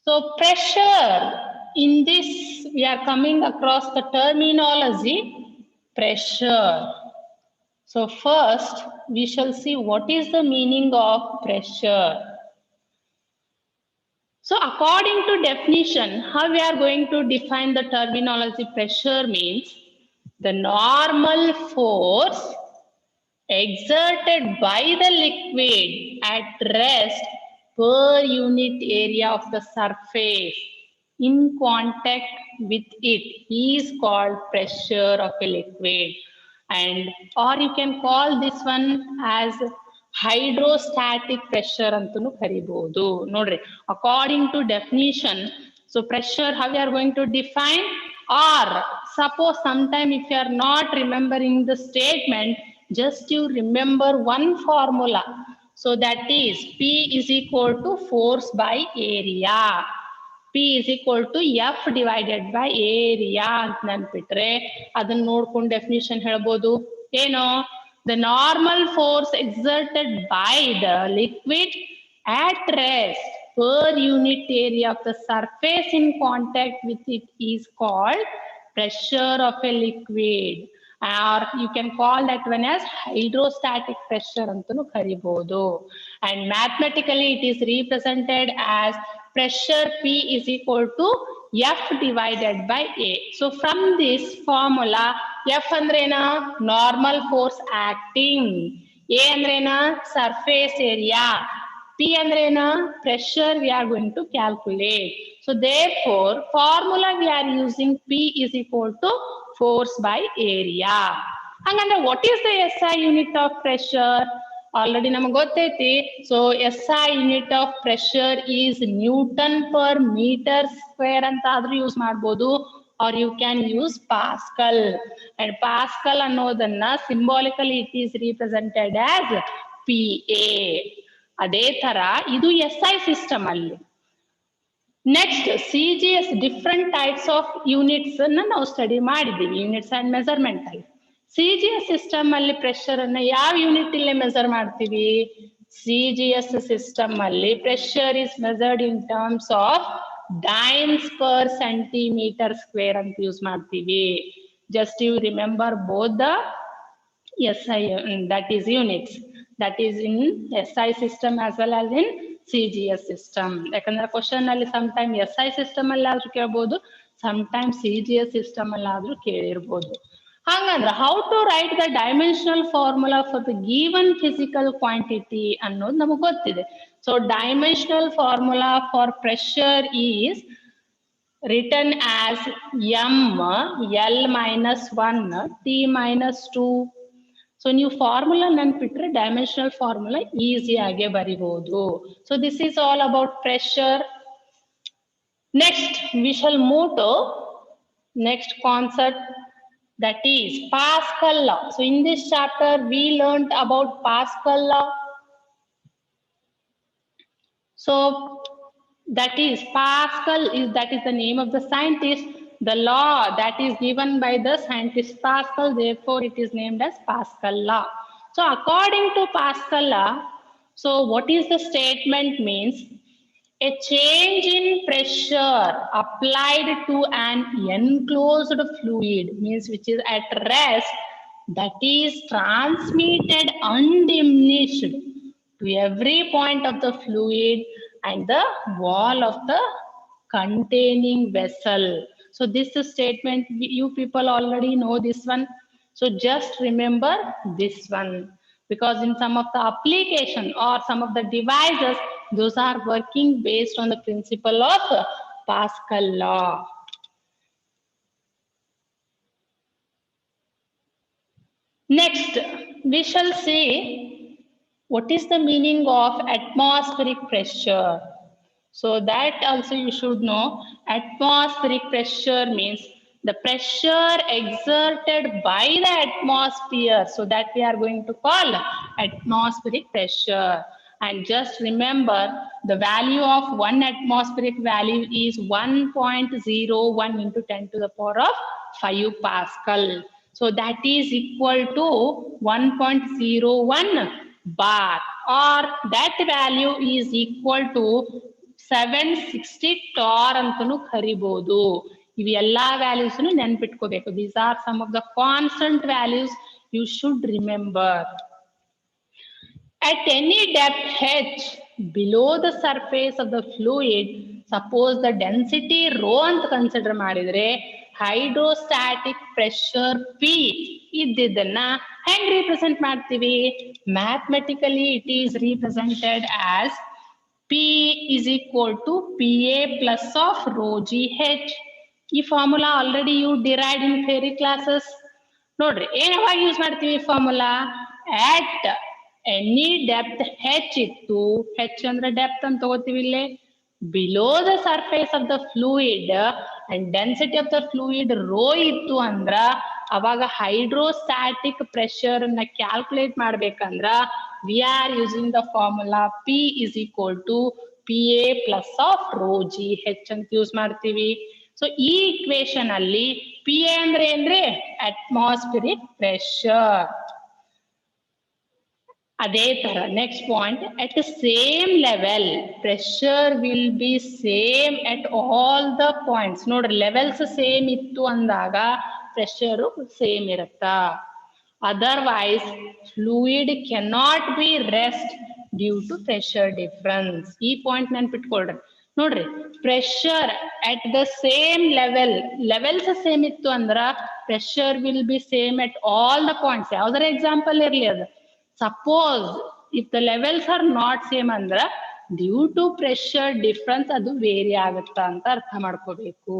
So pressure, in this we are coming across the terminology pressure. So first we shall see what is the meaning of pressure. So according to definition, how we are going to define the terminology pressure means the normal force exerted by the liquid at rest per unit area of the surface in contact with it is called pressure of a liquid, and or you can call this one as hydrostatic pressure ಅಂತನೂ ಕರಿಬಹುದು ನೋಡ್ರಿ. According to definition, so pressure how we are going to define, or suppose sometime if you are not remembering the statement, just you remember one formula. So that is P is equal to force by area. P is equal to F divided by area ಅಂತ ನೆನ್ಪಿಟ್ರೆ ಅದನ್ನ ನೋಡ್ಕೊಂಡು definition ಹೇಳ್ಬೋದು. ಏನು? The normal force exerted by the liquid at rest per unit area of the surface in contact with it is called pressure of a liquid, or you can call that one as hydrostatic pressure ಅಂತನೂ ಕರಿಬಹುದು. And mathematically it is represented as pressure P is equal to F divided by A. So from this formula, F andrena normal force acting, A andrena surface area, P andrena pressure we are going to calculate. So therefore formula we are using P is equal to force by area. Hangandre what is the SI unit of pressure? Already ನಮಗೆ ಗೊತ್ತೈತಿ. So SI unit of pressure is Newton per meter square ಅಂತ ಆದ್ರೂ use ಮಾಡ್ಬೋದು, or you can use Pascal. And Pascal ಅನ್ನೋದನ್ನ symbolically it is represented as PA. ಅದೇ ತರ ಇದು SI system ಅಲ್ಲಿ. Next CGS different types of units ಅನ್ನ ನಾವು ಸ್ಟಡಿ ಮಾಡಿದ್ದೀವಿ, ಯೂನಿಟ್ಸ್ ಅಂಡ್ ಮೆಜರ್ಮೆಂಟ್ ಅಲ್ಲಿ. CGS ಸಿಸ್ಟಮ್ ಅಲ್ಲಿ ಪ್ರೆಷರ್ ಅನ್ನ ಯಾವ ಯೂನಿಟ್ ಇಲ್ಲೇ ಮೆಜರ್ ಮಾಡ್ತೀವಿ? CGS ಸಿಸ್ಟಮ್ ಅಲ್ಲಿ pressure is measured in terms of dynes per centimetre square ಅಂತ ಯೂಸ್ ಮಾಡ್ತೀವಿ. Just you remember both the SI, that is units, that is in SI system as well as in CGS system. ಯಾಕಂದ್ರೆ question ಅಲ್ಲಿ sometime SI system ಅಲ್ಲಿ ಆದ್ರೂ ಕೇಳ್ಬೋದು, sometime CGS system ಅಲ್ಲಿ ಆದ್ರೂ ಕೇಳಿರ್ಬೋದು. ಹಂಗಂದ್ರೆ how to write the dimensional formula for the given physical quantity ಅನ್ನೋದು ನಮಗೆ ಗೊತ್ತಿದೆ. So dimensional formula for pressure is written as M L minus 1 T minus 2. So ನೀವು ಫಾರ್ಮುಲಾ ನೆನ್ಪಿಟ್ರೆ ಡೈಮೆನ್ಷನಲ್ ಫಾರ್ಮುಲಾ ಈಸಿ ಆಗಿ ಬರಿಬಹುದು. So this is all about pressure. Next we shall move to next concept, that is Pascal law. So in this chapter we learned about Pascal law. So that is Pascal is, that is the name of the scientist, the law that is given by the scientist Pascal, therefore it is named as Pascal law. So according to Pascal law, so what is the statement means? A change in pressure applied to an enclosed fluid, means which is at rest, that is transmitted undiminished to every point of the fluid and the wall of the containing vessel. So this is statement, you people already know this one. So just remember this one, because in some of the application or some of the devices, those are working based on the principle of Pascal law. Next, we shall see what is the meaning of atmospheric pressure. So that also you should know. Atmospheric pressure means the pressure exerted by the atmosphere. So that we are going to call atmospheric pressure. And just remember, the value of one atmospheric value is 1.01 into 10 to the power of 5 Pascal. So that is equal to 1.01 bar, or that value is equal to 760 torr ಅಂತನೂ ಕರಿಬಹುದು. ಇವು ಎಲ್ಲಾ values ನೆನ್ಪಿಟ್ಕೋಬೇಕು. These are some of the constant values you should remember. At any depth h below the surface of the fluid, suppose the density rho ಅಂತ consider ಮಾಡಿದ್ರೆ hydrostatic pressure P ಇದ್ದಿದ್ದನ್ನ ಹೆಂಗ್ represent ಮಾಡ್ತೀವಿ? Mathematically it is represented as P is equal to PA plus of rho GH. ಈ formula already you derived in theory classes. ನೋಡ್ರಿ, ಯಾವಾಗ use ಮಾಡ್ತೀವಿ formula? at any depth h ಇತ್ತು, h ಅಂದ್ರೆ depth ಅಂತ ತಗೋತೀವಿ ಇಲ್ಲಿ, below the surface of the fluid and density of the fluid rho ಇತ್ತು ಅಂದ್ರ ಅವಾಗ ಹೈಡ್ರೋಸ್ಟಾಟಿಕ್ ಪ್ರೆಷರ್ ಅನ್ನ ಕ್ಯಾಲ್ಕುಲೇಟ್ ಮಾಡ್ಬೇಕಂದ್ರ we are using the formula P is equal to PA plus of rho GH ಅಂತ ಯೂಸ್ ಮಾಡ್ತೀವಿ. ಸೊ ಈ equation ಅಲ್ಲಿ PA ಅಂದ್ರೆ ಏನ್ರಿ? Atmospheric pressure. ಅದೇ ತರ next point, at the same level pressure will be same at all the points. ನೋಡ್ರಿ, levels same ಇತ್ತು ಅಂದಾಗ ಪ್ರೆಷರ್ ಸೇಮ್ ಇರುತ್ತಾ. Otherwise fluid cannot be rest due to pressure difference. ಈ ಪಾಯಿಂಟ್ ನೆನ್ಪಿಟ್ಕೊಳ್ರಿ. ನೋಡ್ರಿ, pressure at the same levels same ಇತ್ತು ಅಂದ್ರ pressure will be same at all the points. ಯಾವ್ದಾರ ಎಕ್ಸಾಂಪಲ್ ಇರ್ಲಿ ಅದು. Suppose if the levels are not same ಅಂದ್ರ due to pressure difference ಅದು ವೇರಿ ಆಗುತ್ತಾ ಅಂತ ಅರ್ಥ ಮಾಡ್ಕೋಬೇಕು.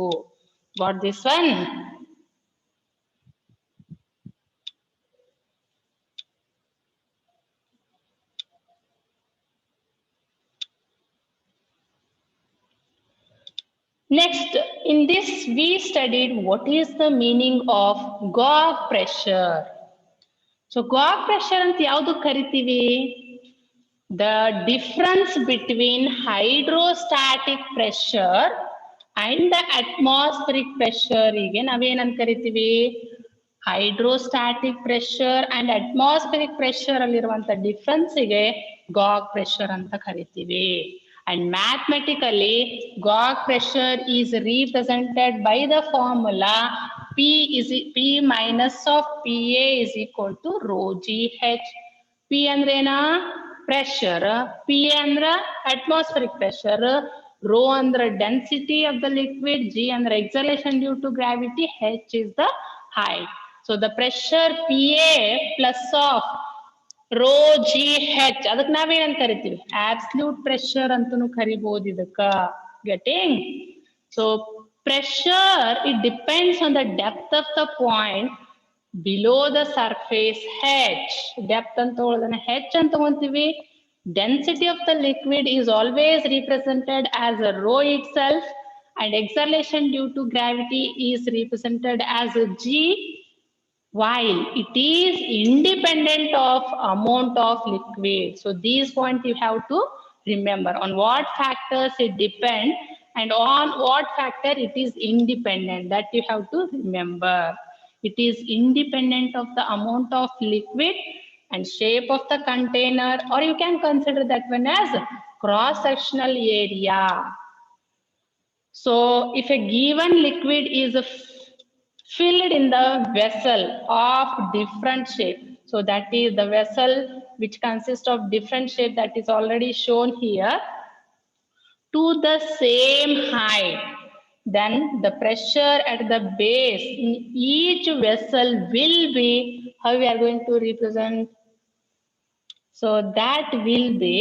Got this one? Next, in this we studied what is the meaning of Gauge pressure. So Gauge pressure ಅಂತ ಯಾವುದು ಕರಿತೀವಿ? The difference between hydrostatic pressure and the atmospheric pressure ಗೆ ನಾವೇನಂತ ಕರಿತೀವಿ? Hydrostatic pressure and atmospheric pressure ಅಲ್ಲಿರುವಂತ difference ಗೆ gauge pressure ಅಂತ ಕರಿತೀವಿ. And mathematically Gauge pressure is represented by the formula P minus of PA is equal to rho GH. P ಅಂದ್ರೇನಾ? Pressure, PA ಅಂದ್ರ atmospheric pressure, rho ಅಂದ್ರ density of the liquid, G ಅಂದ್ರ acceleration due to gravity, H is the height. So the pressure PA plus of rho GH ಅದಕ್ಕೆ ನಾವೇನಂತ ಕರಿತೀವಿ? Absolute pressure ಅಂತನೂ ಕರಿಬಹುದು ಇದಕ್ಕ. Getting? So pressure, it depends on the depth of the point below the surface H. Depth ಅಂತ ತಗೊಳ್ಳೋದನ್ನ H ಅಂತ ತಗೊಂತೀವಿ. Density of the liquid is always represented as a rho itself, and exhalation due to gravity is represented as a G, while it is independent of amount of liquid. So these points you have to remember on what factors it depends and on what factor it is independent, that you have to remember. It is independent of the amount of liquid and shape of the container, or you can consider that one as cross-sectional area. So if a given liquid is filled in the vessel of different shape, so that is the vessel which consists of different shape, that is already shown here, to the same height, then the pressure at the base in each vessel will be, how we are going to represent? So that will be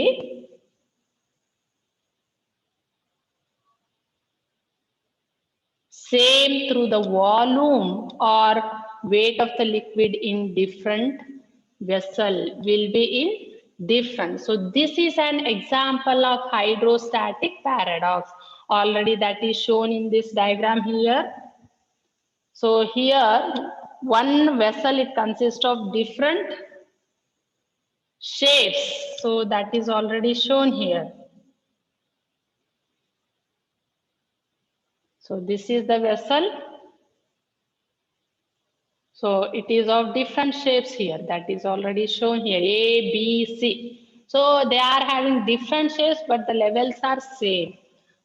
same through the volume or weight of the liquid in different vessel will be in different. So this is an example of hydrostatic paradox. Already that is shown in this diagram here. So here one vessel, it consists of different shapes. So that is already shown here. So this is the vessel. So it is of different shapes here, that is already shown here, A, B, C. So they are having different shapes, but the levels are same.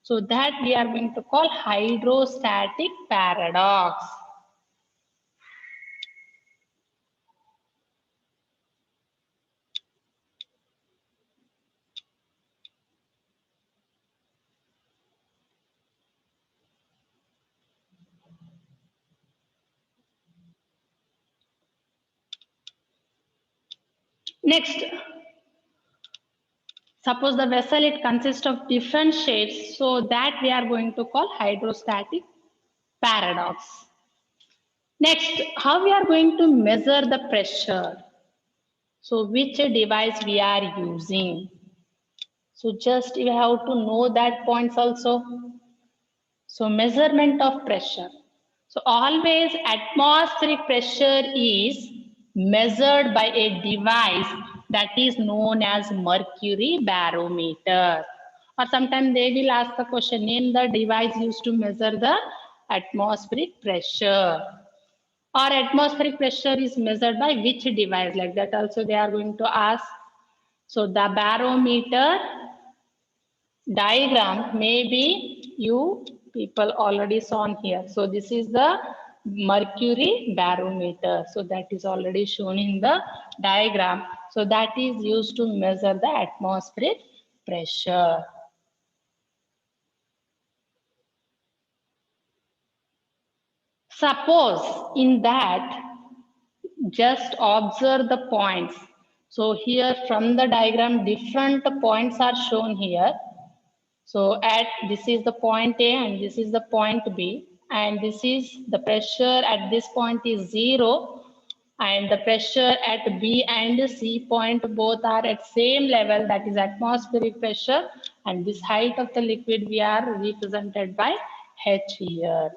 So that we are going to call hydrostatic paradox. Next, suppose the vessel it consists of different shapes, so that we are going to call hydrostatic paradox. Next, how we are going to measure the pressure? So which device we are using? So just you have to know that points also. So measurement of pressure. So always atmospheric pressure is measured by a device that is known as mercury barometer. Or sometimes they will ask the question, name the device used to measure the atmospheric pressure. Or atmospheric pressure is measured by which device, like that also they are going to ask. So the barometer diagram maybe you people already saw here. So this is the mercury barometer. So that is already shown in the diagram. So that is used to measure the atmospheric pressure. Suppose in that, just observe the points. So here from the diagram, different points are shown here. So at this is the point A and this is the point B, and this is the pressure at this point is 0, and the pressure at B and C point both are at same level, that is atmospheric pressure, and this height of the liquid we are represented by H here.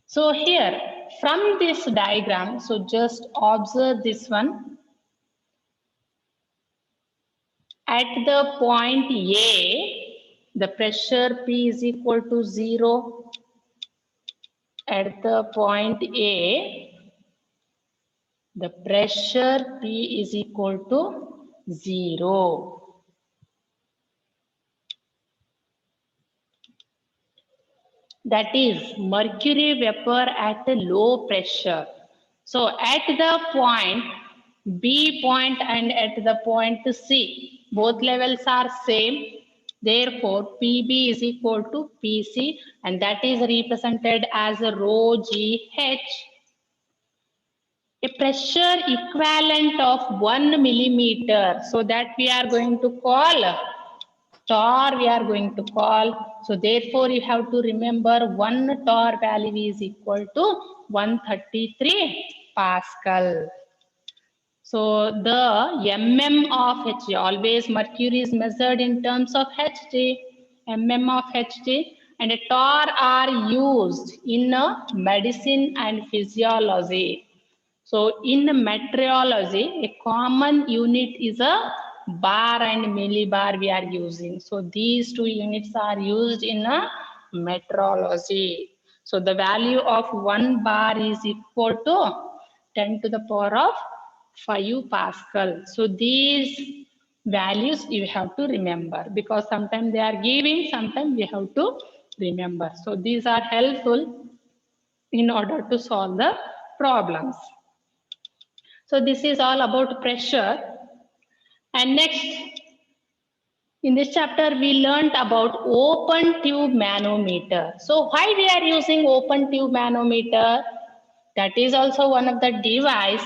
So here from this diagram, so just observe this one. At the point A, the pressure P is equal to 0. At the point A, the pressure P is equal to 0. That is mercury vapor at a low pressure. So at the point B point and at the point C, both levels are same. Therefore, PB is equal to PC, and that is represented as a rho GH. A pressure equivalent of 1 millimeter. So that we are going to call torr, we are going to call. So therefore, you have to remember 1 torr value is equal to 133 Pascal. So the mm of Hg, always mercury is measured in terms of Hg, mm of Hg, and a torr are used in medicine and physiology. So in meteorology, a common unit is a bar and millibar we are using. So these two units are used in a meteorology. So the value of 1 bar is equal to 10 to the power of 5 Pascal. So these values you have to remember, because sometimes they are giving, sometimes we have to remember. So these are helpful in order to solve the problems. So this is all about pressure. And next, in this chapter, we learned about open tube manometer. So why we are using open tube manometer? That is also one of the device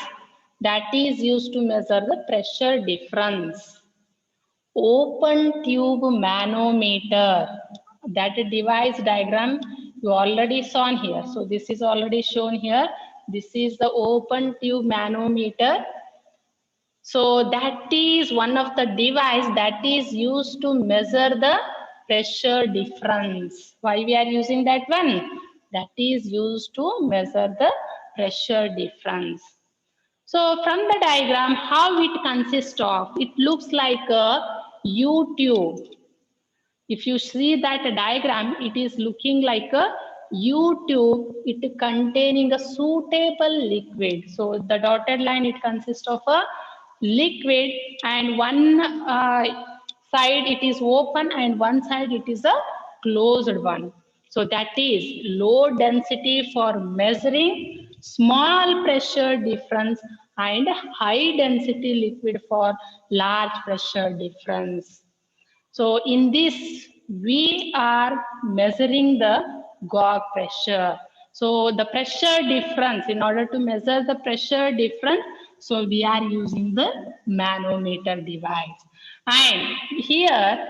that is used to measure the pressure difference. Open tube manometer, that device diagram you already saw here. So this is already shown here. This is the open tube manometer. So that is one of the device that is used to measure the pressure difference. Why we are using that one? That is used to measure the pressure difference. So from the diagram, how it consists of, it looks like a U-tube. If you see that diagram, it is looking like a U-tube, it containing a suitable liquid. So the dotted line, it consists of a liquid, and one side it is open and one side it is a closed one. So that is low density for measuring small pressure difference and high density liquid for large pressure difference. So in this, we are measuring the gauge pressure. So the pressure difference, in order to measure the pressure difference, so we are using the manometer device. And here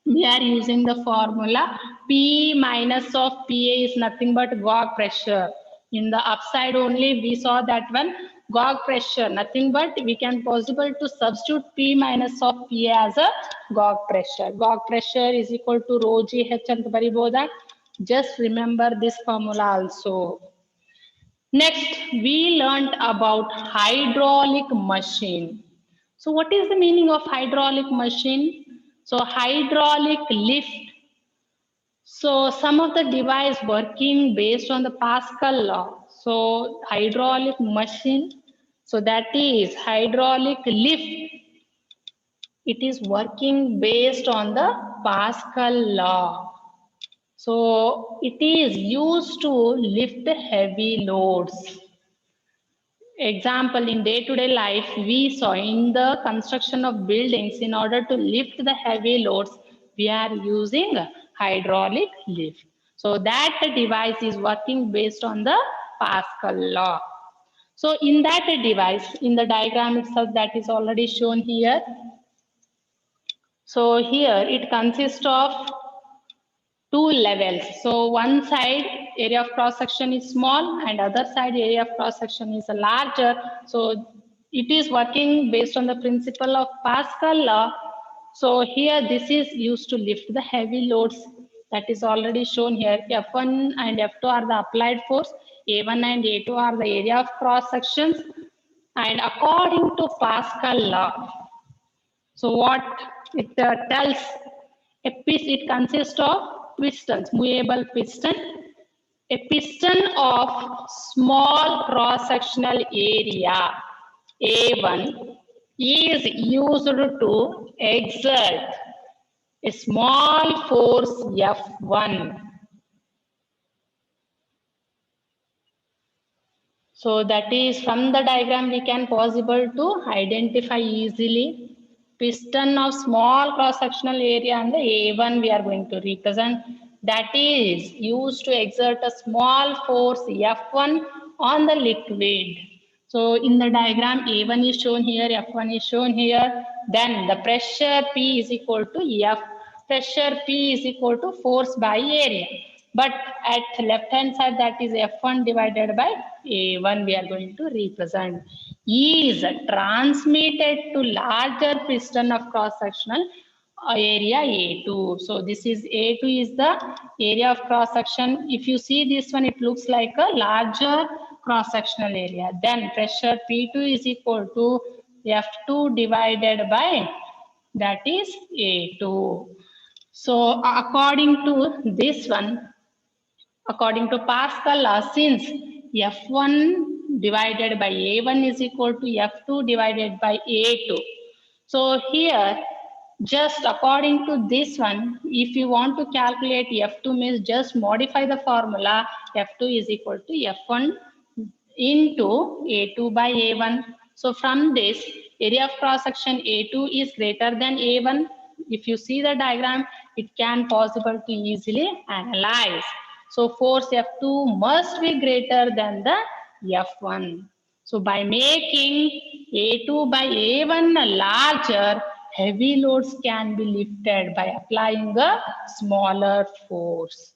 we are using the formula P minus of PA is nothing but gauge pressure. In the upside only we saw that one gauge pressure, nothing but we can possible to substitute P minus of PA as a gauge pressure. Gauge pressure is equal to rho GH ಅಂತ ಬರಿಬೋದಾ? Just remember this formula also. Next, we learned about hydraulic machine. So what is the meaning of hydraulic machine? So hydraulic lift. So some of the device working based on the Pascal law. So hydraulic machine. So that is hydraulic lift. It is working based on the Pascal law. So it is used to lift heavy loads. Example, in day-to-day life, we saw in the construction of buildings, in order to lift the heavy loads, we are using hydraulic lift. So that device is working based on the Pascal law. So in that device, in the diagram itself that is already shown here. So here it consists of two levels. So one side area of cross section is small and other side area of cross section is larger. So it is working based on the principle of Pascal law. So here this is used to lift the heavy loads, that is already shown here. F1 and F2 are the applied force, A1 and A2 are the area of cross sections. And according to Pascal law, so what it tells, it consists of pistons, movable piston. A piston of small cross-sectional area A1 is used to exert a small force F1. So that is from the diagram we can possible to identify easily piston of small cross-sectional area and the A1 we are going to represent, that is used to exert a small force F1 on the liquid. So in the diagram A1 is shown here, F1 is shown here, then the pressure P is equal to F, pressure P is equal to force by area. But at left hand side, that is F1 divided by A1 we are going to represent, is transmitted to larger piston of cross-sectional area A2. So this is A2 is the area of cross-section. If you see this one, it looks like a larger cross-sectional area. Then pressure P2 is equal to F2 divided by, that is A2. So according to this one, according to Pascal law, since F1 divided by A1 is equal to F2 divided by A2. So here, just according to this one, if you want to calculate F2 means just modify the formula. F2 is equal to F1 into A2 by A1. So from this, area of cross section A2 is greater than A1. If you see the diagram, it can possible to easily analyze. So force F2 must be greater than the F1. So by making A2 by A1 larger, heavy loads can be lifted by applying a smaller force.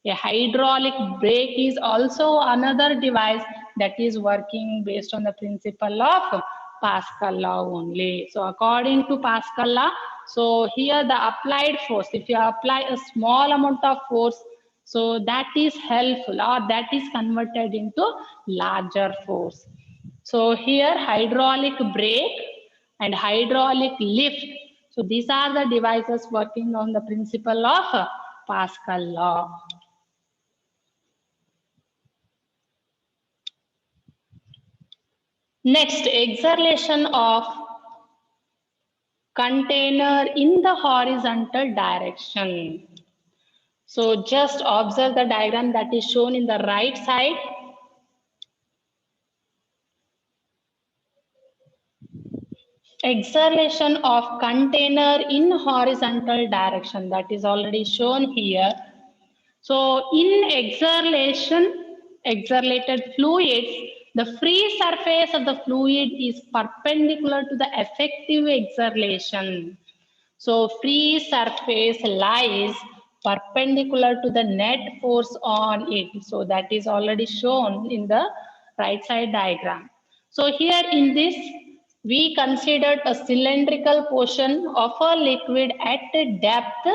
A hydraulic brake is also another device that is working based on the principle of Pascal law only. So according to Pascal law, so here the applied force, if you apply a small amount of force, so that is helpful or that is converted into larger force. So here hydraulic brake and hydraulic lift. So these are the devices working on the principle of Pascal law. Next, exhalation of container in the horizontal direction. So just observe the diagram that is shown in the right side. Exhalation of container in horizontal direction, that is already shown here. So in exhalated fluids, the free surface of the fluid is perpendicular to the effective exhalation. So free surface lies perpendicular to the net force on it. So that is already shown in the right side diagram. So here in this, we considered a cylindrical portion of a liquid at a depth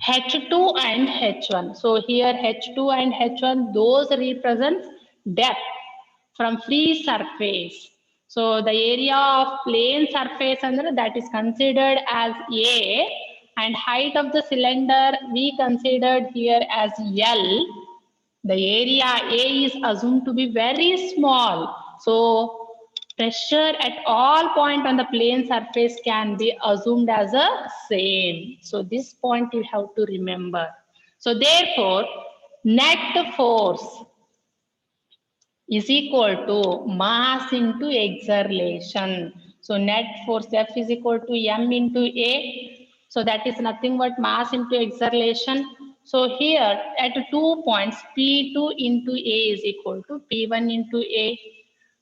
H2 and H1. So here H2 and H1, those represent depth from free surface. So the area of plane surface under that is considered as A, and height of the cylinder we considered here as L. The area A is assumed to be very small. So pressure at all point on the plane surface can be assumed as a same. So this point you have to remember. So therefore, net force is equal to mass into exhalation. So net force F is equal to M into A. So that is nothing but mass into exhalation. So here at 2 points, P2 into A is equal to P1 into A.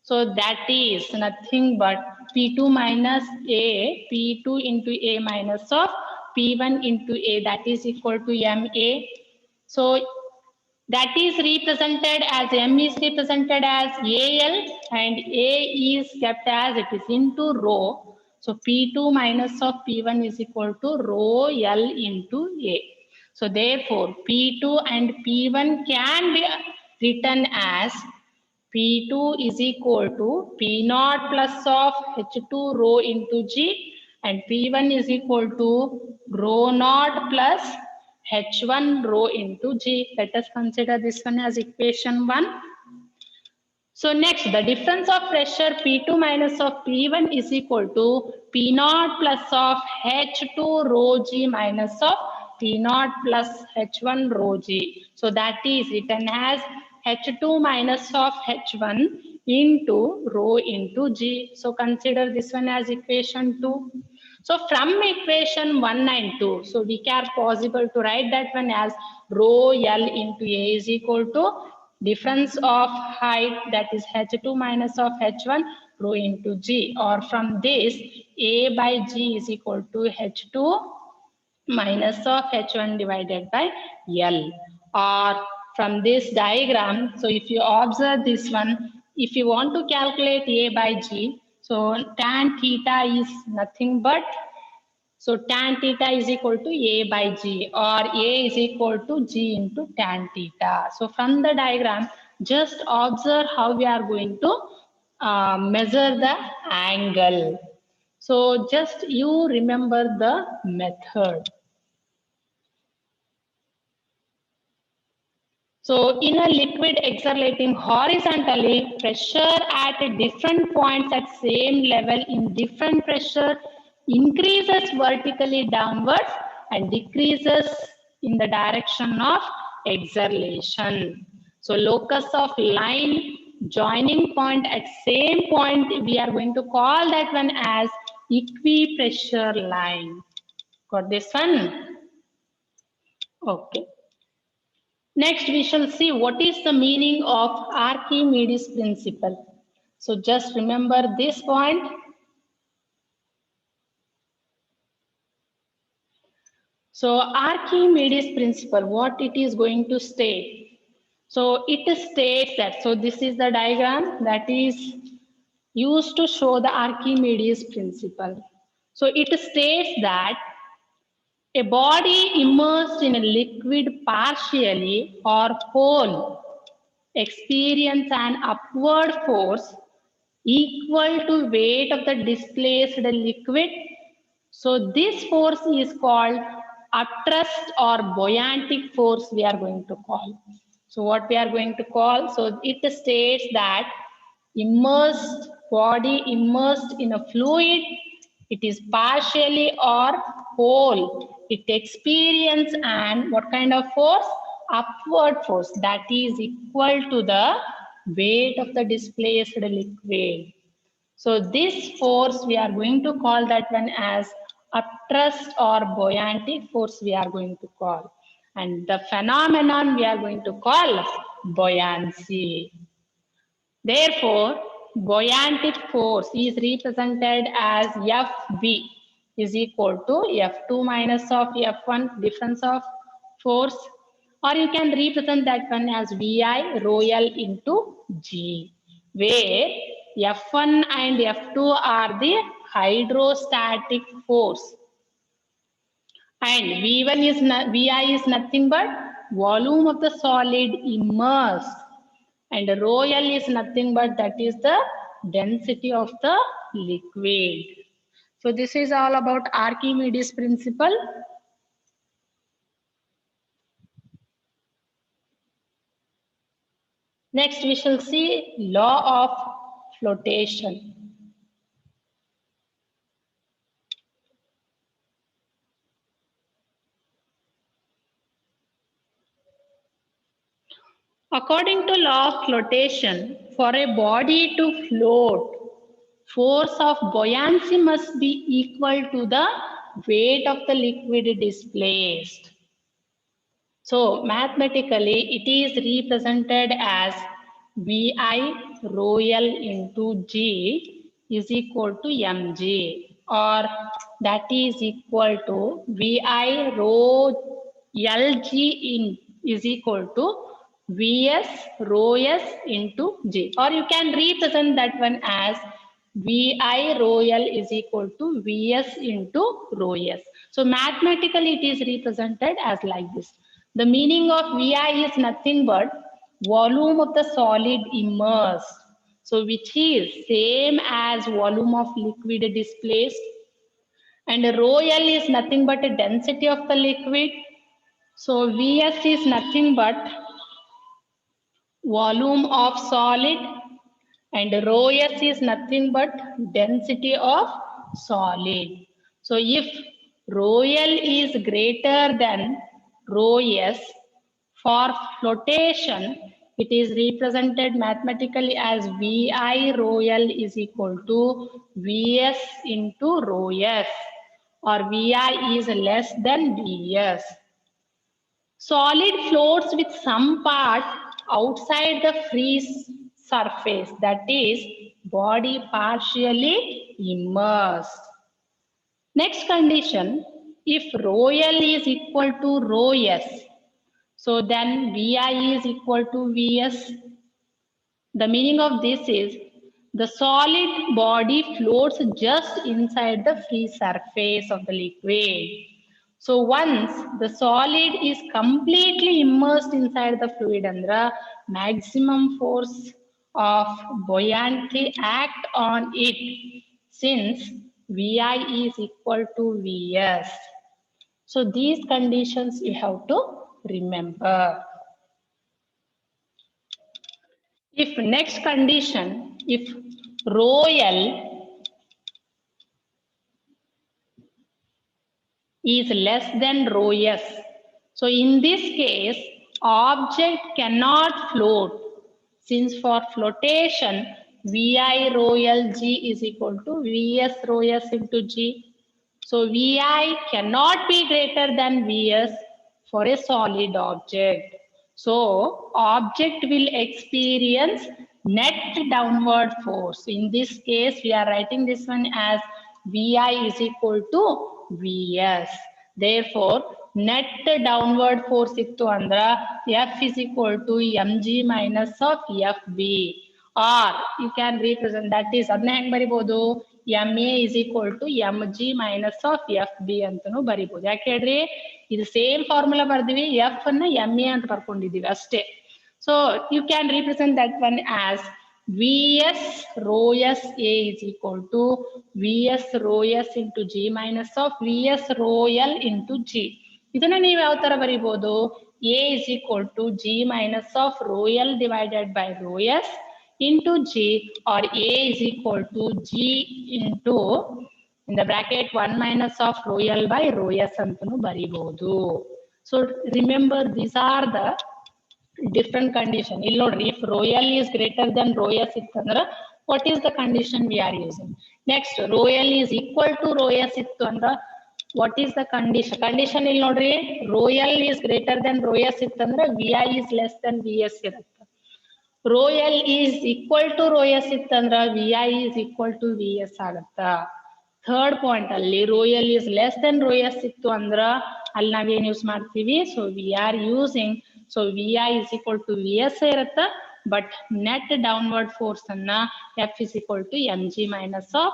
So that is nothing but P2 minus A, P2 into A minus of P1 into A, that is equal to MA. So that is represented as M is represented as AL and A is kept as it is into rho. So P2 minus of P1 is equal to rho L into A. So therefore P2 and P1 can be written as P2 is equal to P naught plus of H2 rho into G, and P1 is equal to rho naught plus H1 rho into G. Let us consider this one as equation 1. So next, the difference of pressure P2 minus of P1 is equal to P naught plus of H2 rho G minus of P naught plus H1 rho G. So that is written as H2 minus of H1 into rho into G. So consider this one as equation 2. So from equation 1 and 2, so we can possible to write that one as rho L into A is equal to difference of height, that is H2 minus of H1 rho into G, or from this A by G is equal to H2 minus of H1 divided by L, or from this diagram. So if you observe this one, if you want to calculate A by G, so tan theta is nothing but, so tan theta is equal to A by G, or A is equal to G into tan theta. So from the diagram, just observe how we are going to measure the angle. So just you remember the method. So in a liquid exhalating horizontally, pressure at different points at same level in different pressure increases vertically downwards and decreases in the direction of exhalation. So locus of line joining point at same point, we are going to call that one as equipressure line. Got this one? Okay. Next, we shall see what is the meaning of Archimedes principle. So just remember this point. So Archimedes principle, what it is going to state. So it states that, so this is the diagram that is used to show the Archimedes principle. So it states that a body immersed in a liquid partially or whole experience an upward force equal to weight of the displaced liquid. So this force is called upthrust or buoyantic force we are going to call. So what we are going to call, so it states that immersed body immersed in a fluid, it is partially or whole it experience and what kind of force? Upward force that is equal to the weight of the displaced liquid. So this force we are going to call that one as upthrust or buoyantic force we are going to call. And the phenomenon we are going to call buoyancy. Therefore, buoyantic force is represented as Fb is equal to F2 minus of F1 difference of force, or you can represent that one as Vi rho L into G, where F1 and F2 are the hydrostatic force and V1 is Vi is nothing but volume of the solid immersed, and rho L is nothing but that is the density of the liquid. So this is all about Archimedes principle. Next we shall see law of flotation. According to law of flotation, for a body to float, force of buoyancy must be equal to the weight of the liquid displaced. So mathematically, it is represented as Vi rho L into G is equal to mg, or that is equal to Vi rho Lg in is equal to Vs rho S into G, or you can represent that one as Vi rho L is equal to Vs into rho S. So mathematically it is represented as like this. The meaning of Vi is nothing but volume of the solid immersed. So which is same as volume of liquid displaced. And rho L is nothing but a density of the liquid. So Vs is nothing but volume of solid, and rho S is nothing but density of solid. So if rho L is greater than rho S, for flotation, it is represented mathematically as Vi rho L is equal to Vs into rho S, or Vi is less than Vs. Solid floats with some part outside the free surface, that is, body partially immersed. Next condition, if rho L is equal to rho S, so then Vi is equal to Vs. The meaning of this is the solid body floats just inside the free surface of the liquid. So once the solid is completely immersed inside the fluid, andra maximum force of buoyancy act on it, since Vi is equal to Vs. So these conditions you have to remember. If next condition, if rho L is less than rho S, so in this case, object cannot float, since for flotation, Vi rho L G is equal to Vs rho S into G. So Vi cannot be greater than Vs for a solid object. So object will experience net downward force. In this case, we are writing this one as Vi is equal to Vs. Therefore, net downward force ittu andra F is equal to mg minus of Fb. Or you can represent that is adna heng baribodu ma is equal to mg minus of Fb antanu baribodu. ಯಾಕೆ ಹೇಳ್ರಿ ಇದು same formula ಬರ್ದಿವಿ, F ಅನ್ನ ma ಅಂತ ಬರ್ಕೊಂಡಿದೀವಿ ಅಷ್ಟೇ. So you can represent that one as Vs rho S A is equal to Vs rho S into G minus of Vs rho L into G. ಇದನ್ನ ನೀವು ಯಾವ ತರ ಬರೀಬಹುದು? A is equal to G minus of rho L divided by rho S into G, or A is equal to G into in the bracket 1 minus of rho L by rho S ಅಂತನೂ ಬರಿಬಹುದು. So remember these are the different condition. ಇಲ್ಲಿ ನೋಡ್ರಿ, if rho L is greater than rho S ಇತ್ತಂದ್ರ what is the condition we are using? Next, rho L is equal to rho S ಇತ್ತು ಅಂದ್ರ what is the condition? Condition ಇಲ್ಲಿ ನೋಡ್ರಿ, rho L is greater than rho S ಇತ್ತಂದ್ರ VI is less than VS ಇರುತ್ತೆ. Rho L is equal to rho S ಇತ್ತಂದ್ರ VI is equal to VS ಆಗತ್ತ. Third point ಅಲ್ಲಿ rho L is less than rho S ಇತ್ತು ಅಂದ್ರ ಅಲ್ಲಿ ನಾವೇನ್ use ಮಾಡ್ತೀವಿ? So we are using, so VI is equal to VS ಇರತ್ತ, but net downward force ಅನ್ನ F is equal to mg minus of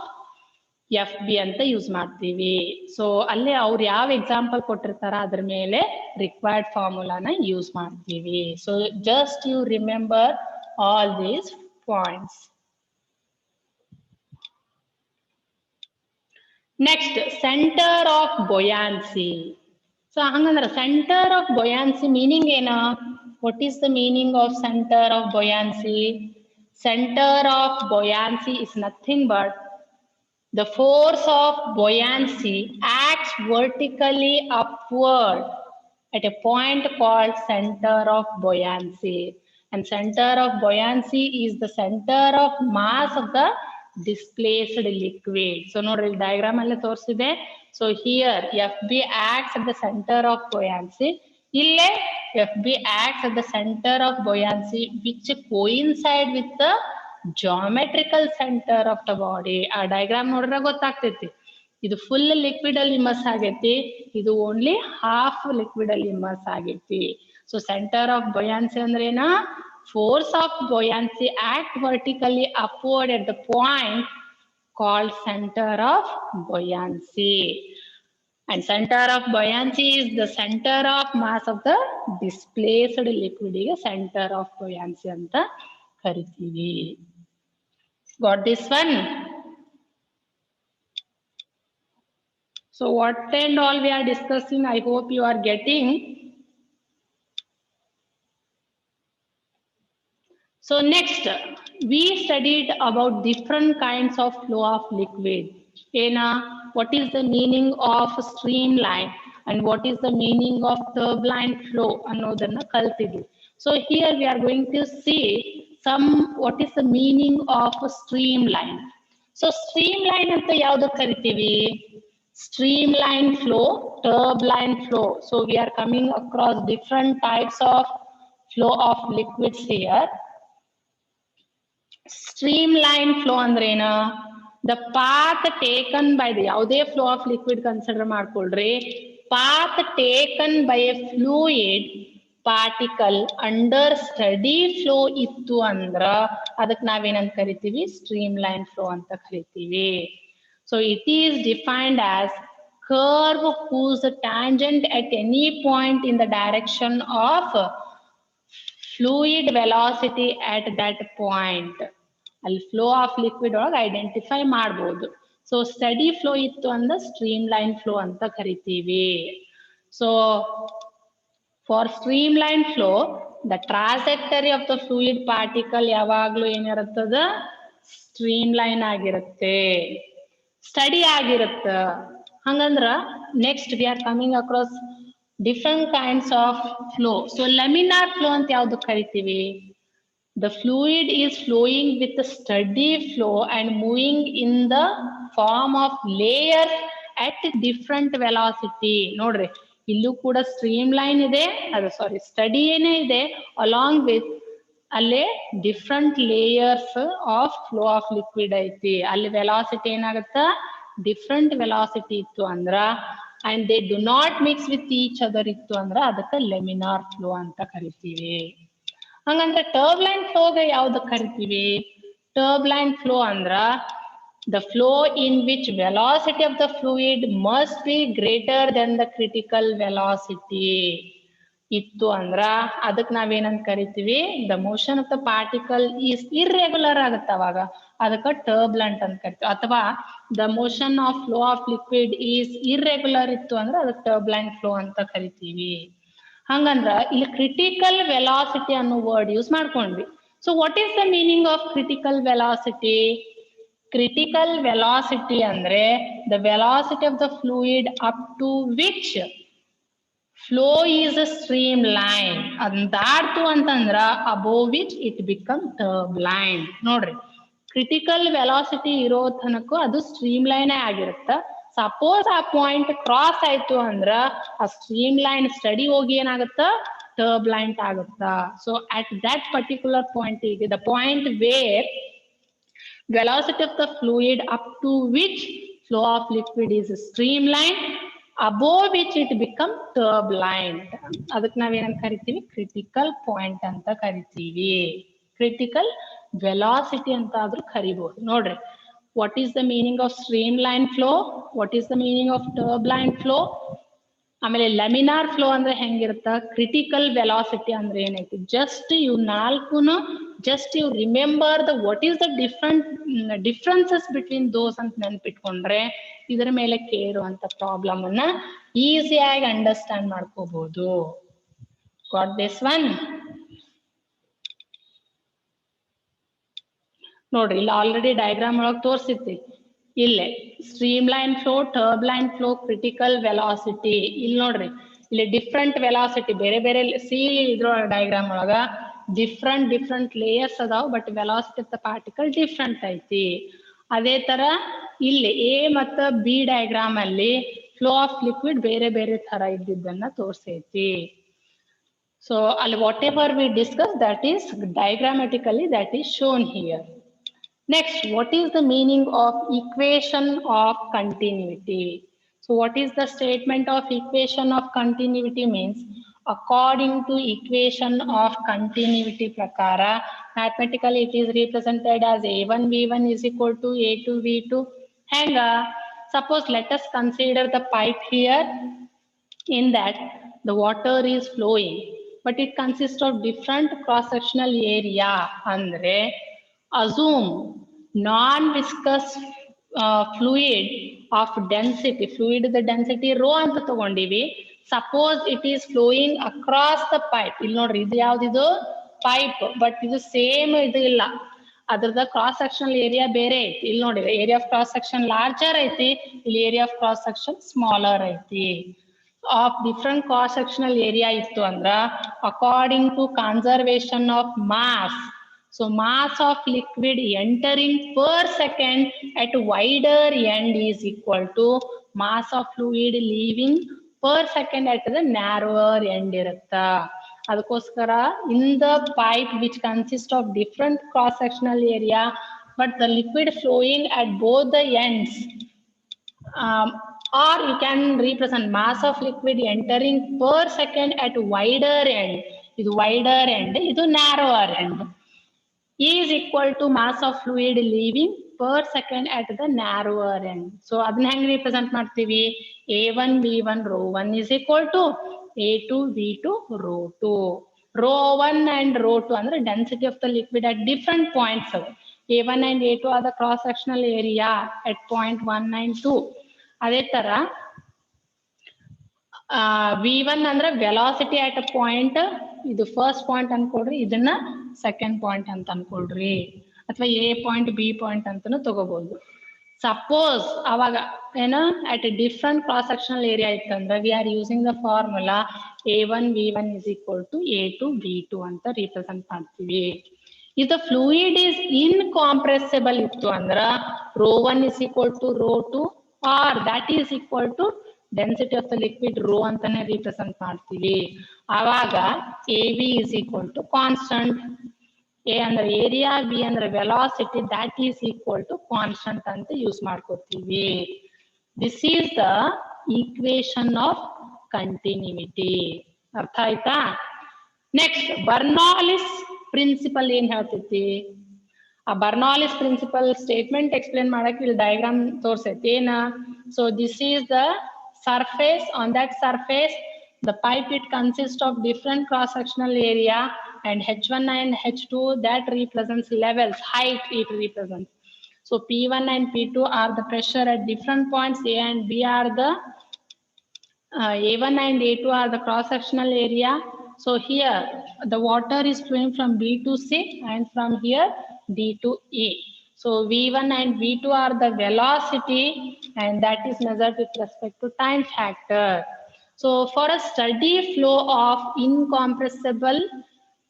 FB ಅಂತ use ಮಾಡ್ತೀವಿ. So ಅಲ್ಲೇ ಅವ್ರು ಯಾವ ಎಕ್ಸಾಂಪಲ್ ಕೊಟ್ಟಿರ್ತಾರ ಅದ್ರ ಮೇಲೆ ರಿಕ್ವೈರ್ಡ್ ಫಾರ್ಮುಲಾನ ಯೂಸ್ ಮಾಡ್ತೀವಿ. So just you remember all these points. Next, center of buoyancy. So hangandra center of buoyancy meaning ena? What is the meaning of center of buoyancy? Center of buoyancy is nothing but the force of buoyancy acts vertically upward at a point called center of buoyancy. And center of buoyancy is the center of mass of the displaced liquid. So nodri diagram alle torside. So here FB acts at the center of buoyancy. Ille FB acts at the center of buoyancy which coincide with the geometrical center of the body. ಆ diagram ನೋಡ್ರೆ ಗೊತ್ತಾಗ್ತೈತಿ. ಇದು full liquid ಅಲ್ಲಿ immerse ಆಗೈತಿ, ಇದು only half liquid ಅಲ್ಲಿ immerse ಆಗೈತಿ. So centre of ಬೊಯಾನ್ಸಿ ಅಂದ್ರೆ ಏನ? Force of buoyancy act vertically upward at the point called center of buoyancy. And center of buoyancy is the center of mass of the displaced liquid. Center of buoyancy anta ಕರಿತೀವಿ. Got this one? So what and all we are discussing, I hope you are getting. So next, we studied about different kinds of flow of liquid. Ena, what is the meaning of streamline and what is the meaning of turbulent flow? Annodanna kaltidvi. So here we are going to see what is the meaning of streamline. So streamline anta yavadu karitivi? Streamline flow, turbulent flow. So we are coming across different types of flow of liquids here. Streamline flow ಅಂದ್ರೇನ? The path taken by the ಯಾವುದೇ flow of liquid consider ಮಾಡ್ಕೊಳ್ರಿ, path taken by a fluid particle under steady flow ಇತ್ತು ಅಂದ್ರ ಅದಕ್ಕೆ ನಾವೇನಂತ ಕರಿತೀವಿ? streamline flow ಅಂತ ಕರಿತೀವಿ. So it is defined as curve whose tangent at any point in the direction of fluid velocity at that point. ಅಲ್ಲಿ flow of liquid ಒಳಗೆ identify ಮಾಡಬಹುದು. ಸೊ ಸ್ಟಡಿ ಫ್ಲೋ ಇತ್ತು ಅಂದ್ರೆ ಸ್ಟ್ರೀಮ್ಲೈನ್ ಫ್ಲೋ ಅಂತ ಕರಿತೀವಿ. So for streamline flow the trajectory of the fluid particle ಯಾವಾಗ್ಲೂ ಏನಿರುತ್ತದ? Streamline ಆಗಿರುತ್ತೆ, study ಆಗಿರುತ್ತ. ಹಂಗಂದ್ರ next we are coming across different kinds of flow. So laminar flow ಅಂತ ಯಾವ್ದು ಕರಿತೀವಿ? The fluid is flowing with a steady flow and moving in the form of layers at different velocity. ನೋಡ್ರಿ, ಇಲ್ಲೂ ಕೂಡ streamline ಇದೆ, ಅದು ಸಾರಿ study ಏನೇ ಇದೆ, ಅಲಾಂಗ್ ವಿತ್ ಅಲ್ಲೇ different layers of flow of liquid ಐತಿ. ಅಲ್ಲಿ ವೆಲಾಸಿಟಿ ಏನಾಗತ್ತ? ಡಿಫ್ರೆಂಟ್ ವೆಲಾಸಿಟಿ ಇತ್ತು ಅಂದ್ರ and they do not mix with each other ಇತ್ತು ಅಂದ್ರ ಅದಕ್ಕೆ ಲೆಮಿನಾರ್ ಫ್ಲೋ ಅಂತ ಕರಿತೀವಿ. ಹಂಗಂದ್ರೆ ಟರ್ಬುಲೆಂಟ್ ಫ್ಲೋಗೆ ಯಾವ್ದು ಕರಿತೀವಿ? ಟರ್ಬುಲೆಂಟ್ ಫ್ಲೋ ಅಂದ್ರ the flow in which velocity of the fluid must be greater than the critical velocity ಇತ್ತು ಅಂದ್ರ ಅದಕ್ಕೆ ನಾವೇನಂತ ಕರಿತೀವಿ? the motion of the particle is irregular ಆಗತ್ತ, ಅವಾಗ ಅದಕ್ಕೆ ಟರ್ಬುಲೆಂಟ್ ಅಂತ ಕರಿತೀವಿ. ಅಥವಾ the motion of flow of liquid is irregular ಇತ್ತು ಅಂದ್ರ ಅದಕ್ಕೆ ಟರ್ಬುಲೆಂಟ್ ಫ್ಲೋ ಅಂತ ಕರಿತೀವಿ. ಹಂಗಂದ್ರ ಇಲ್ಲಿ ಕ್ರಿಟಿಕಲ್ ವೆಲಾಸಿಟಿ ಅನ್ನೋ ವರ್ಡ್ ಯೂಸ್ ಮಾಡ್ಕೊಂಡ್ವಿ. So what is the meaning of critical velocity? Critical velocity ಅಂದ್ರೆ the velocity of the fluid up to which flow is a streamline. ಅದನ್ನ ದಾಟ್ತು ಅಂತಂದ್ರ above which it become turbulent. ನೋಡ್ರಿ, critical velocity ಇರೋ ತನಕ ಅದು stream line ಆಗಿರುತ್ತ. Suppose ಆ point cross ಆಯ್ತು ಅಂದ್ರ ಆ ಸ್ಟ್ರೀಮ್ ಲೈನ್ ಸ್ಟಡಿ ಹೋಗಿ ಏನಾಗುತ್ತ, ಟರ್ಬ್ಲೈಂಟ್ ಆಗುತ್ತ. So at that particular point ಇದೆ the point where velocity of the fluid up to which flow of liquid is streamlined, above which it become turbulent. ಅದಕ್ಕೆ ನಾವೇನಂತ ಕರಿತೀವಿ, ಕ್ರಿಟಿಕಲ್ ಪಾಯಿಂಟ್ ಅಂತ ಕರಿತೀವಿ. Critical velocity ಅಂತ ಆದ್ರೂ ಕರಿಬಹುದು. ನೋಡ್ರಿ, what is the meaning of streamline flow, what is the meaning of turbulent flow, ಆಮೇಲೆ ಲ್ಯಾಮಿನಾರ್ ಫ್ಲೋ ಅಂದ್ರೆ ಹೆಂಗಿರುತ್ತ, ಕ್ರಿಟಿಕಲ್ ವೆಲಾಸಿಟಿ ಅಂದ್ರೆ ಏನೈತಿ. ಜಸ್ಟ್ ಇವ್ ನಾಲ್ಕುನು ಜಸ್ಟ್ ಇವ್ remember the what is the differences between those ಅಂತ ನೆನ್ಪಿಟ್ಕೊಂಡ್ರೆ ಇದರ ಮೇಲೆ ಕೇಳುವಂತ ಪ್ರಾಬ್ಲಮ್ ಅನ್ನ ಈಸಿಯಾಗಿ ಅಂಡರ್ಸ್ಟ್ಯಾಂಡ್ ಮಾಡ್ಕೋಬಹುದು. Got this one? ನೋಡ್ರಿ, ಇಲ್ಲಿ ಆಲ್ರೆಡಿ ಡಯಾಗ್ರಾಮ್ ಒಳಗೆ ತೋರಿಸಿರ್ತಿ. ಇಲ್ಲೇ streamline flow, turbulent flow, critical velocity. ಇಲ್ಲಿ ನೋಡ್ರಿ, ಇಲ್ಲಿ ಡಿಫ್ರೆಂಟ್ ವೆಲಾಸಿಟಿ ಬೇರೆ ಬೇರೆ ಇದ್ರ ಡಯಾಗ್ರಾಮ್ ಒಳಗ ಡಿಫ್ರೆಂಟ್ ಲೇಯರ್ಸ್ ಅದಾವ, but velocity of the particle different ಐತಿ. ಅದೇ ತರ ಇಲ್ಲಿ ಎ ಮತ್ತು ಬಿ ಡಯಾಗ್ರಾಮ್ ಅಲ್ಲಿ ಫ್ಲೋ ಆಫ್ ಲಿಕ್ವಿಡ್ ಬೇರೆ ಬೇರೆ ತರ ಇದ್ದಿದ್ದನ್ನ ತೋರಿಸೈತಿ. ಸೊ ಅಲ್ಲಿ what ever we discuss that is diagrammatically that is shown here. Next, what is the meaning of equation of continuity? So what is the statement of equation of continuity means? According to equation of continuity prakara, mathematically it is represented as a1 v1 is equal to a2 v2. Hanga, suppose let us consider the pipe here. In that the water is flowing, but it consists of different cross-sectional area. Andre assume non-viscous fluid of density, fluid the density rho anta tagondivi. Suppose it is flowing across the pipe. Illi nodri, idu yavudidu pipe, but idu same idu illa, adrada cross sectional area bere ಐತಿ. ಇಲ್ಲಿ ನೋಡಿ, area of cross section larger ಐತಿ, ಇಲ್ಲಿ area of cross section smaller ಐತಿ. Of different cross sectional area ittu andra according to conservation of mass. So mass of liquid entering per second at wider end is equal to mass of fluid leaving per second at the narrower end irutta. ಅದಕ್ಕೋಸ್ಕರ in the pipe which consists of different cross sectional area but the liquid flowing at both the ends, or you can represent mass of liquid entering per second at wider end, idu wider end, idu narrower end, is equal to mass of fluid leaving per second at the narrower end. So adna hang represent ಮಾಡ್ತೀವಿ, a1 v1 rho 1 is equal to a2 v2 rho 2. Rho 1 and rho 2 ಅಂದ್ರೆ density of the liquid at different points. a1 and a2 are the cross sectional area at point 1 and 2. ಅದೇ ತರ v1 ಅಂದ್ರೆ velocity at a point, ಇದು first point ಅನ್ಕೊಳ್ರಿ, ಇದನ್ನ second point ಅಂತ ಅನ್ಕೊಳ್ರಿ, ಅಥವಾ A point B point ಅಂತಾನು ತಗೋಬಹುದು. Suppose ಅವಾಗ ಏನು at different cross sectional area ಇತ್ತಂದ್ರೆ we are using the formula a1 v1 is equal to a2 v2 ಅಂತ ರಿಪ್ರೆಸೆಂಟ್ ಮಾಡ್ತೀವಿ. If the fluid is incompressible ittu andra rho 1 is equal to rho 2, or that is equal to density of the liquid rho antane represent ಮಾಡ್ತೀವಿ. ಆವಾಗ AB is equal to constant. A ಅಂದ್ರೆ area, B ಅಂದ್ರೆ velocity, that is equal to constant ಅಂತ use ಮಾಡ್ಕೊತೀವಿ. This is the equation of continuity. ಅರ್ಥ ಆಯ್ತಾ? Next Bernoulli's principal ಏನ್ ಹೇಳ್ತೈತಿ? ಆ ಬರ್ನೌಲಿಸ್ ಪ್ರಿನ್ಸಿಪಲ್ ಸ್ಟೇಟ್ಮೆಂಟ್ ಎಕ್ಸ್ಪ್ಲೇನ್ ಮಾಡಕ್ ಇಲ್ಲಿ ಡಯಾಗ್ರಾಮ್ ತೋರ್ಸೈತಿ ಏನ. So this is the surface. On that surface the pipe, it consists of different cross sectional area, and h1 and h2 that represents levels, height it represents. So p1 and p2 are the pressure at different points. A and b are the a1 and a2 are the cross sectional area. So here the water is flowing from B to C and from here D to E. So V1 and V2 are the velocity, and that is measured with respect to time factor. So for a steady flow of incompressible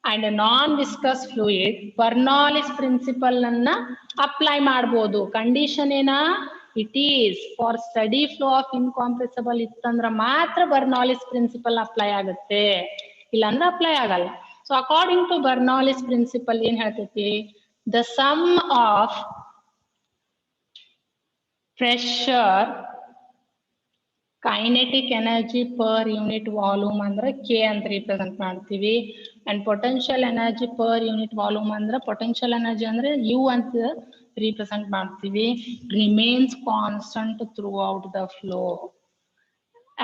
and non-viscous fluid, Bernoulli's principle ಅನ್ನ apply ಮಾಡಬಹುದು. Condition ಏನ? It is for steady flow of incompressible ಇತ್ತಂದ್ರ ಮಾತ್ರ Bernoulli's principle apply ಆಗುತ್ತೆ, ಇಲ್ಲಾಂದ್ರೆ apply ಆಗಲ್ಲ. So according to Bernoulli's principle ಏನ್ ಹೇಳ್ತೈತಿ? The sum of pressure, kinetic energy per unit volume ಅಂದ್ರೆ K ಅಂತ represent ಮಾಡ್ತೀವಿ, and potential energy per unit volume ಅಂದ್ರೆ potential energy ಅಂದ್ರೆ U ಅಂತ represent ಮಾಡ್ತೀವಿ, remains constant throughout the flow.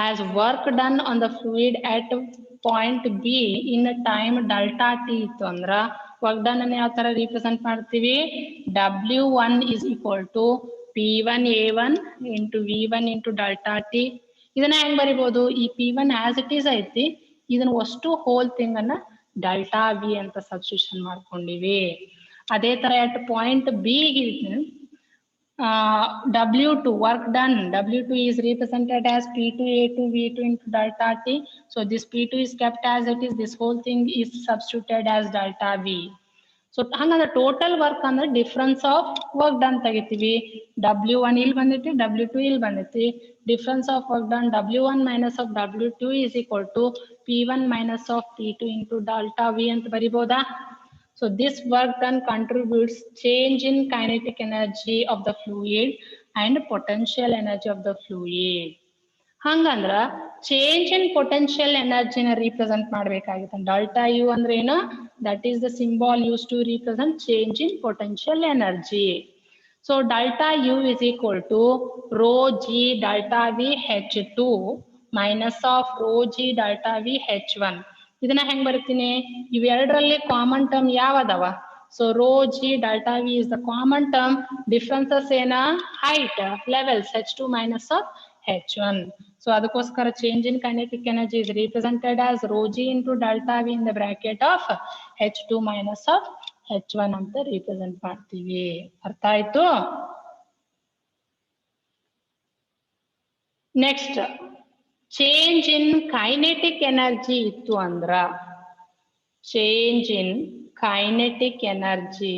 As work done on the fluid at point B in time delta t ಇತ್ತು ಅಂದ್ರ work done ಅನ್ನು ಯಾವ ತರ represent ಮಾಡ್ತೀವಿ? W1 is equal to P1A1 into V1 into delta t. ಇದನ್ನ ಹೆಂಗ್ ಬರಿಬಹುದು? ಈ P1 as it is ಐತಿ, ಇದನ್ನ ಅಷ್ಟು ಹೋಲ್ ಥಿಂಗ್ ಅನ್ನ ಡೆಲ್ಟಾ V ಅಂತ ಸಬ್ಸ್ಟಿಟ್ಯೂಷನ್ ಮಾಡ್ಕೊಂಡಿವಿ. ಅದೇ ತರ at point B W2 work done, W2 is represented as P2A2 V2 into delta t. So this P2 is kept as it is, this whole thing is substituted as delta V. So hangandre total work ಅಂದ್ರೆ difference of work done ತೆಗಿತೀವಿ. W1 ಇಲ್ಲಿ ಬಂದೈತಿ, W2 ಇಲ್ಲಿ ಬಂದೈತಿ. Difference of work done W1 minus of W2 is equal to P1 minus of P2 into delta V ಅಂತ ಬರಿಬೋದಾ? So this work done contributes change in kinetic energy of the fluid and potential energy of the fluid. ಹಂಗಂದ್ರ change in potential energy ನ represent ಮಾಡಬೇಕಾಗಿತ್ತು. delta U ಅಂದ್ರೆ ಏನು? That is the symbol used to represent change in potential energy. So delta U is equal to rho G delta V H2 minus of rho G delta V H1. ಇದನ್ನ ಹೆಂಗ್ ಬರ್ತೀನಿ? ಇವೆರಡರಲ್ಲಿ common term ಯಾವದವ? So rho G delta V is the common term. Differences ಏನ? Height, levels H2 minus of H1. So ಅದಕ್ಕೋಸ್ಕರ change in kinetic energy is represented as rho G into delta V in the bracket of H2 minus of H1 ಅಂತ represent ಮಾಡ್ತೀವಿ. ಅರ್ಥ ಆಯ್ತು? Next, change in kinetic energy ಇತ್ತು ಅಂದ್ರ, change in kinetic energy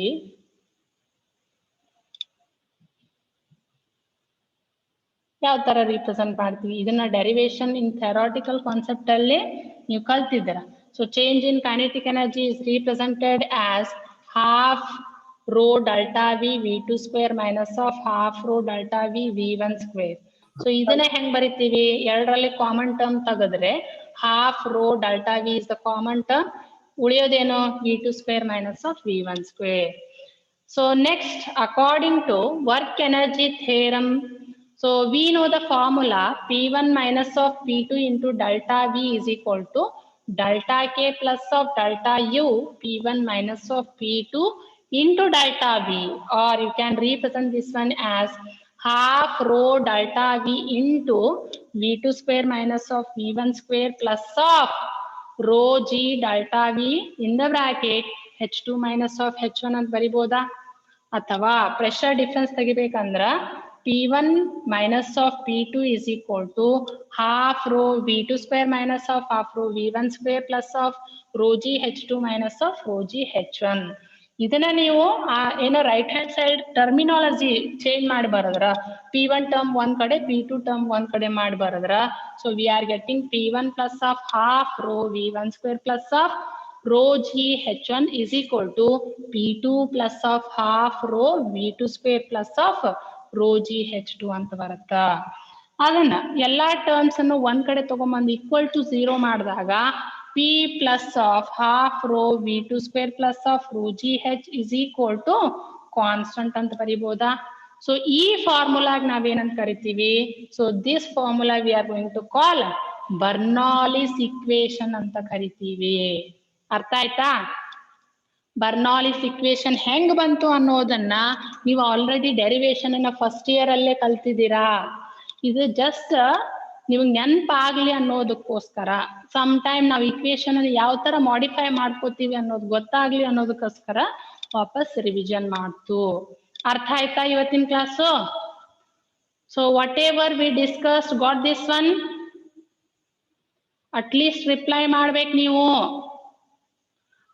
ಯಾವ ತರ represent ಮಾಡ್ತೀವಿ? ಇದನ್ನ ಡೆರಿವೇಶನ್ ಇನ್ ಥಿಯರಾಟಿಕಲ್ ಕಾನ್ಸೆಪ್ಟ್ ಅಲ್ಲಿ ನೀವು ಕಲ್ತಿದ್ದೀರ. So change in kinetic energy is represented as half rho delta V V2 square minus of half rho delta V V1 square. So ಇದನ್ನ ಹೆಂಗ್ ಬರಿತೀವಿ? ಎರಡರಲ್ಲಿ ಕಾಮನ್ ಟರ್ಮ್ ತೆಗೆದ್ರೆ half rho delta V is the common term, ಉಳಿಯೋದೇನು? V2 square minus of V1 square. So next, according to work energy theorem, so we know the formula P1 minus of P2 into delta V is equal to delta K plus of delta U P1 minus of P2 into delta V, or you can represent this one as half rho delta V into V2 square minus of V1 square plus of rho G delta V in the bracket H2 minus of H1 ಅಂತ ಬರಿಬೋದಾ? ಅಥವಾ pressure difference ತೆಗಿಬೇಕಂದ್ರ P1 minus of P2 is equal to half rho V2 square minus of half rho V1 square plus of rho G H2 minus of rho G H1. ಇದನ್ನ ನೀವು ಏನೋ right hand side terminology change ಮಾಡಿ ಬರದ್ರ, P1 term ಒಂದ್ ಕಡೆ P2 term ಒಂದ್ ಕಡೆ ಮಾಡಿ ಬರದ್ರ. So we are getting P1 plus of half rho V1 square plus of rho G H1 is equal to P2 plus of half rho V2 square plus of rho G H2 ಅಂತ ಬರುತ್ತ. ಅದನ್ನ ಎಲ್ಲಾ terms ಅನ್ನು ಒಂದ್ ಕಡೆ ತಗೊಂಡ್ಬಂದು equal to 0 ಮಾಡಿದಾಗ P plus of half rho V2 square plus of rho G H is equal to constant ಅಂತ ಬರಿಬೋದಾ? ಸೊ ಈ ಫಾರ್ಮುಲಾಗ ನಾವೇನಂತ ಕರಿತೀವಿ? So this formula we are going to call Bernoulli's equation ಅಂತ ಕರಿತೀವಿ. ಅರ್ಥ ಆಯ್ತಾ? ಬರ್ನಾಲಿಸ್ ಇಕ್ವೇಶನ್ ಹೆಂಗ್ ಬಂತು ಅನ್ನೋದನ್ನ ನೀವು ಆಲ್ರೆಡಿ ಡೆರಿವೇಶನ್ ಅನ್ನ ಫಸ್ಟ್ ಇಯರ್ ಅಲ್ಲೇ ಕಲ್ತಿದ್ದೀರಾ. ಇದು ಜಸ್ಟ್ ನಿಮಗೆ ನೆನಪಾಗ್ಲಿ ಅನ್ನೋದಕ್ಕೋಸ್ಕರ, ಸಮ್ ಟೈಮ್ ನಾವು ಇಕ್ವೇಶನ್ ಅನ್ನು ಯಾವ ತರ ಮಾಡಿಫೈ ಮಾಡ್ಕೋತೀವಿ ಅನ್ನೋದು ಗೊತ್ತಾಗ್ಲಿ ಅನ್ನೋದಕ್ಕೋಸ್ಕರ ವಾಪಸ್ ರಿವಿಷನ್ ಮಾಡ್ತು. ಅರ್ಥ ಆಯ್ತಾ ಇವತ್ತಿನ class? So whatever we discussed, got this one? At least reply ಮಾಡ್ಬೇಕು ನೀವು.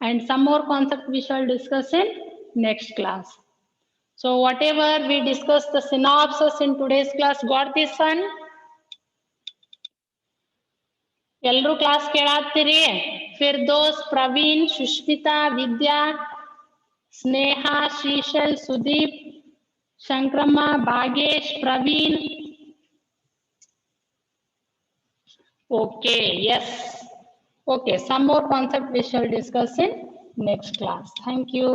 And some more concept we shall discuss in next class. So whatever we discussed the synopsis in today's class, got this one? ಎಲ್ರೂ class ಕೇಳಾತ್ತೀರಿ? Firdous, Praveen, Sushmita, Vidya, Sneha, Shrishail, Sudeep, Shankramma, Bhagesh, Praveen. Okay, yes. Okay, some more concept we shall discuss in next class. Thank you.